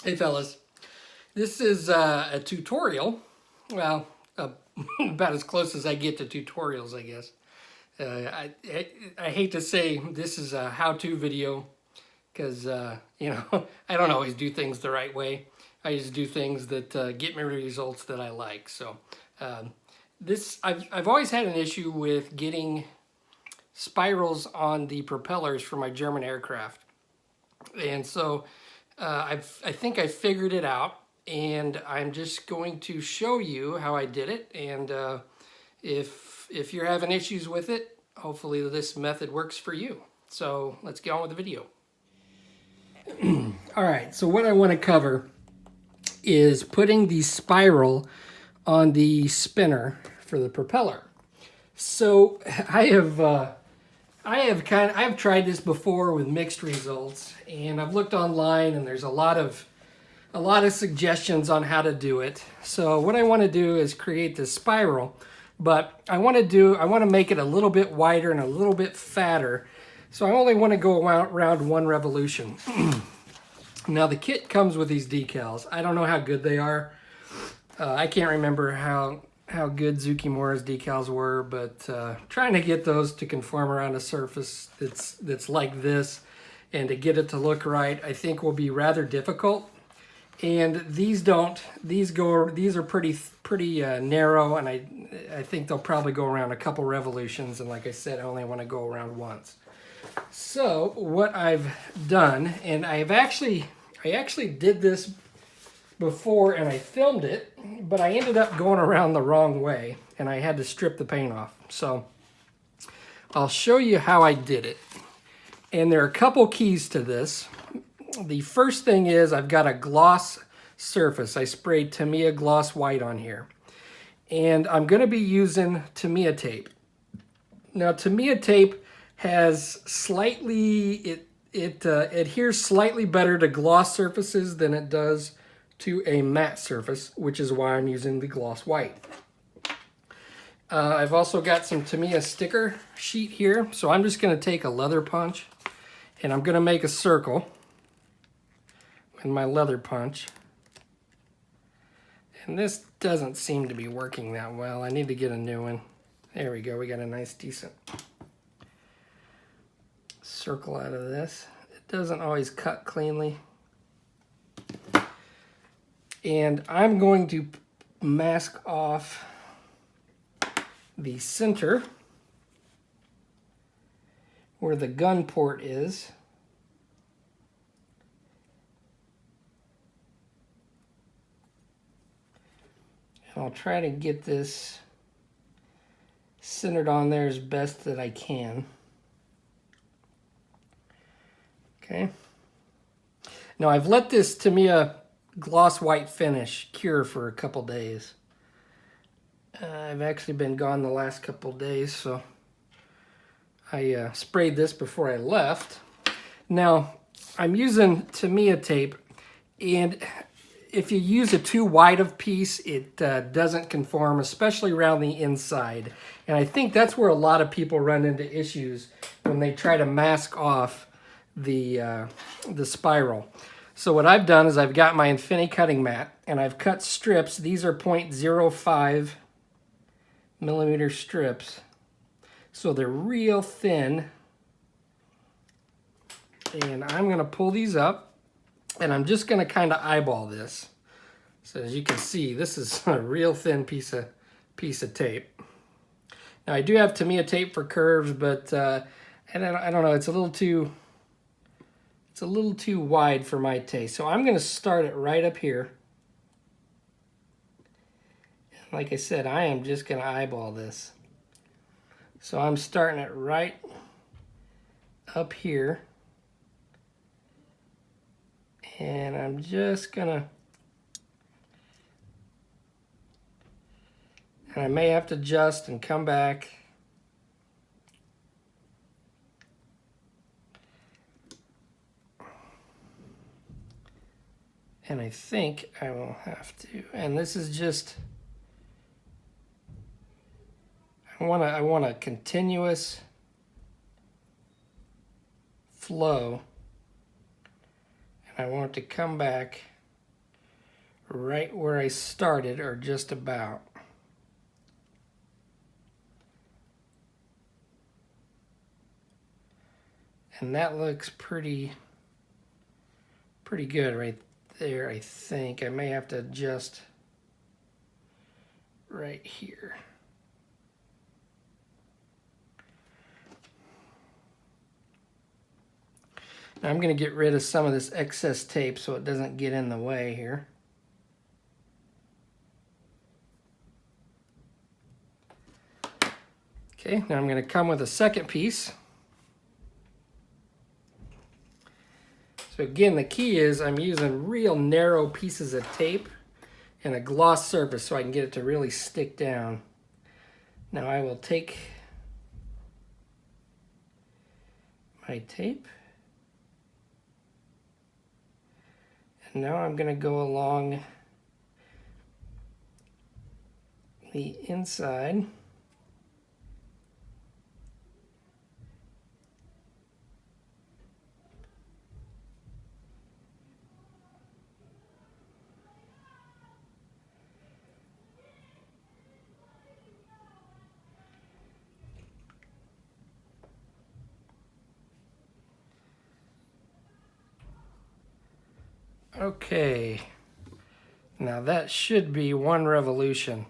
Hey fellas, this is a tutorial. Well, about as close as I get to tutorials, I guess. I hate to say this is a how-to video because I don't always do things the right way. I just do things that get me results that I like. So this I've always had an issue with getting spirals on the propellers for my German aircraft, and so I think I figured it out, and I'm just going to show you how I did it. And if you're having issues with it, hopefully this method works for you. So let's get on with the video. All right, so what I want to cover is putting the spiral on the spinner for the propeller. So I've tried this before with mixed results, and I've looked online, and there's a lot of suggestions on how to do it. So what I want to do is create this spiral, but I want to make it a little bit wider and a little bit fatter. So I only want to go around one revolution. Now the kit comes with these decals. I don't know how good they are. I can't remember how good Zukimura's decals were, but trying to get those to conform around a surface that's like this and to get it to look right, I think will be rather difficult. And these are pretty narrow, and I think they'll probably go around a couple revolutions, and like I said, I only want to go around once. So what I've done, and I actually did this before and I filmed it, but I ended up going around the wrong way and I had to strip the paint off. So I'll show you how I did it. And there are a couple keys to this. The first thing is I've got a gloss surface. I sprayed Tamiya gloss white on here. And I'm going to be using Tamiya tape. Now Tamiya tape has it adheres slightly better to gloss surfaces than it does to a matte surface, which is why I'm using the gloss white. I've also got some Tamiya sticker sheet here, so I'm just going to take a leather punch and I'm going to make a circle with my leather punch. And this doesn't seem to be working that well. I need to get a new one. There we go. We got a nice decent circle out of this. It doesn't always cut cleanly. And I'm going to mask off the center where the gun port is. And I'll try to get this centered on there as best that I can. Okay. Now I've let this Tamiya gloss white finish cure for a couple days. I've actually been gone the last couple days, so I sprayed this before I left. Now I'm using Tamiya tape, and if you use a too wide of piece, it doesn't conform, especially around the inside. And I think that's where a lot of people run into issues when they try to mask off the spiral. So what I've done is I've got my Infinity cutting mat and I've cut strips. These are 0.05 millimeter strips. So they're real thin. And I'm going to pull these up and I'm just going to kind of eyeball this. So as you can see, this is a real thin piece of tape. Now I do have Tamiya tape for curves, but I don't know, it's a little too wide for my taste. So I'm going to start it right up here. Like I said, I am just going to eyeball this. So I'm starting it right up here. And I'm just going to, and I may have to adjust and come back. And I think I will have to, and this is just, I want a continuous flow, and I want it to come back right where I started, or just about. And that looks pretty good right there, I think. I may have to adjust right here. Now I'm going to get rid of some of this excess tape so it doesn't get in the way here. Okay, now I'm going to come with a second piece. So again, the key is I'm using real narrow pieces of tape and a gloss surface so I can get it to really stick down. Now I will take my tape, and now I'm going to go along the inside. Okay, now that should be one revolution.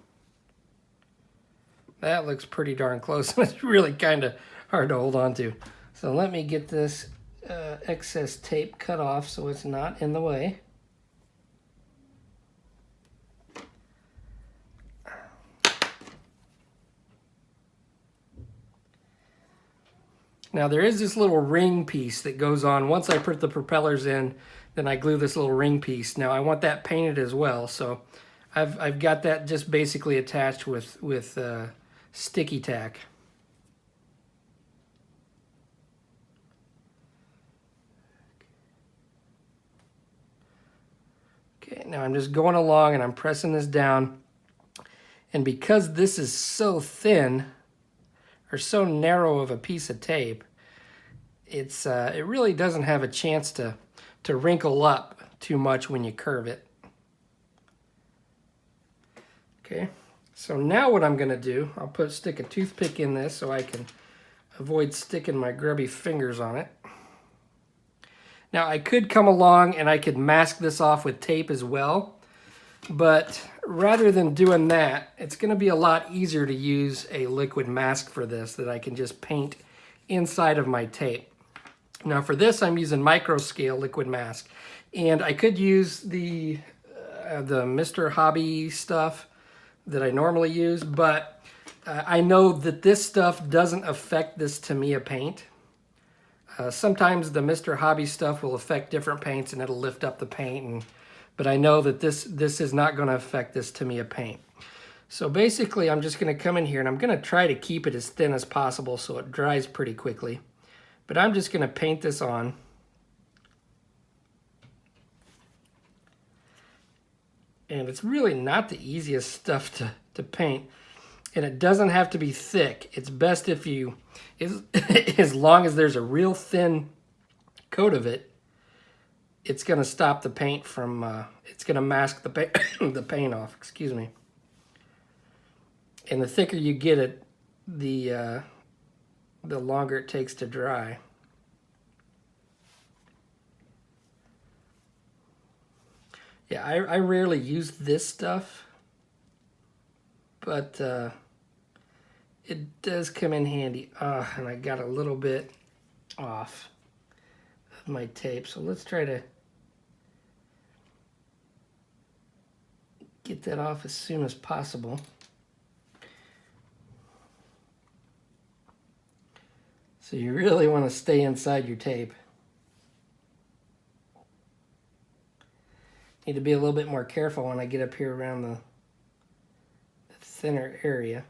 That looks pretty darn close. It's really kind of hard to hold on to. So let me get this excess tape cut off so it's not in the way. Now there is this little ring piece that goes on. Once I put the propellers in, then I glue this little ring piece. Now I want that painted as well, so I've got that just basically attached with sticky tack. Okay, now I'm just going along and I'm pressing this down. And because this is so thin, or so narrow of a piece of tape, it really doesn't have a chance to wrinkle up too much when you curve it. Okay, so now what I'm gonna do, I'll stick a toothpick in this so I can avoid sticking my grubby fingers on it. Now I could come along and I could mask this off with tape as well, but rather than doing that, it's gonna be a lot easier to use a liquid mask for this that I can just paint inside of my tape. Now for this, I'm using micro scale liquid mask, and I could use the Mr. Hobby stuff that I normally use, but I know that this stuff doesn't affect this Tamiya paint. Sometimes the Mr. Hobby stuff will affect different paints and it'll lift up the paint, but I know that this is not going to affect this Tamiya paint. So basically I'm just going to come in here and I'm going to try to keep it as thin as possible so it dries pretty quickly. But I'm just going to paint this on. And it's really not the easiest stuff to paint. And it doesn't have to be thick. It's best if you, as long as there's a real thin coat of it, it's going to stop the paint from, it's going to mask the, the paint off, excuse me. And the thicker you get it, the longer it takes to dry. Yeah, I rarely use this stuff, but it does come in handy. And I got a little bit off of my tape, so let's try to get that off as soon as possible. So you really want to stay inside your tape. Need to be a little bit more careful when I get up here around the thinner area.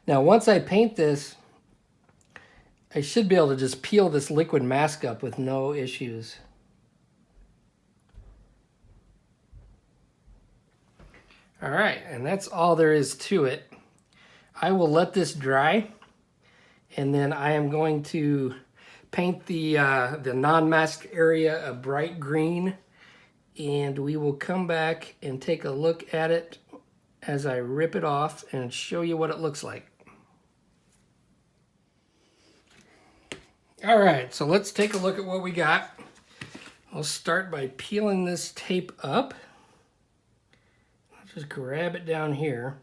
Now, once I paint this, I should be able to just peel this liquid mask up with no issues. All right, and that's all there is to it. I will let this dry, and then I am going to paint the non-masked area a bright green, and we will come back and take a look at it as I rip it off and show you what it looks like. All right, so let's take a look at what we got. I'll start by peeling this tape up. I'll just grab it down here.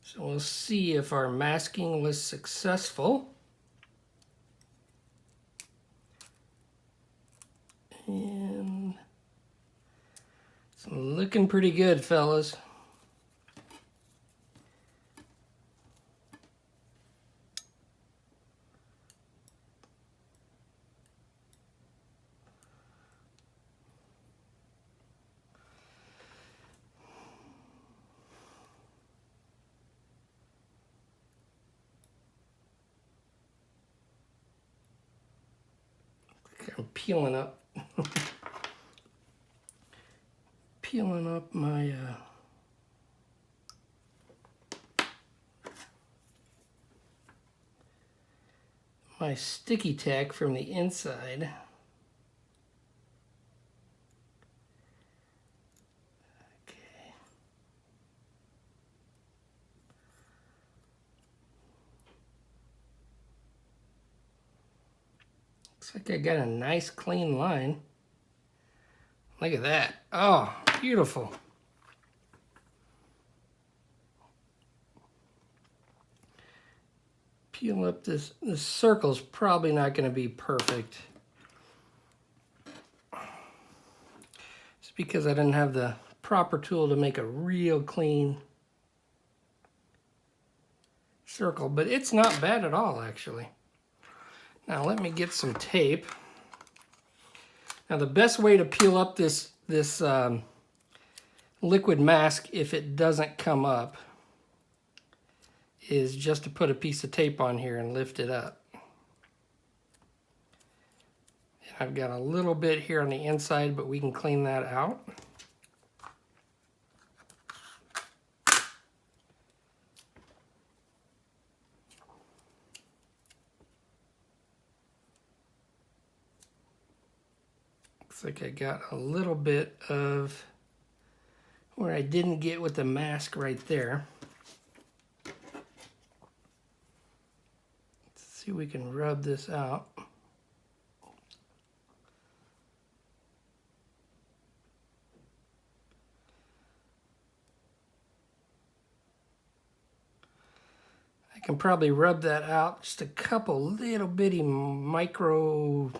So we'll see if our masking was successful. And it's looking pretty good, fellas. I'm peeling up my my sticky tack from the inside. Okay. Looks like I got a nice clean line. Look at that. Oh, beautiful. Peel up this circle's probably not going to be perfect. It's because I didn't have the proper tool to make a real clean circle, but it's not bad at all, actually. Now let me get some tape. Now the best way to peel up this liquid mask if it doesn't come up is just to put a piece of tape on here and lift it up. And I've got a little bit here on the inside, but we can clean that out. Looks like I got a little bit of where I didn't get with the mask right there. Let's see if we can rub this out. I can probably rub that out just a couple little bitty micro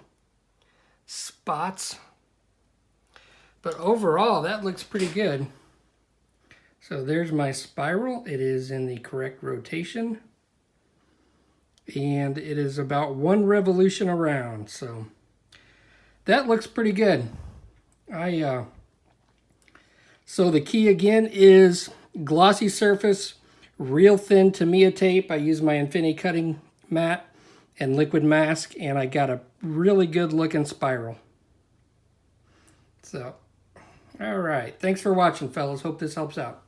spots. But overall, that looks pretty good. So there's my spiral. It is in the correct rotation. And it is about 1 revolution around. So that looks pretty good. So the key again is glossy surface, real thin Tamiya tape. I use my Infinity cutting mat and liquid mask, and I got a really good looking spiral. So, all right. Thanks for watching, fellas. Hope this helps out.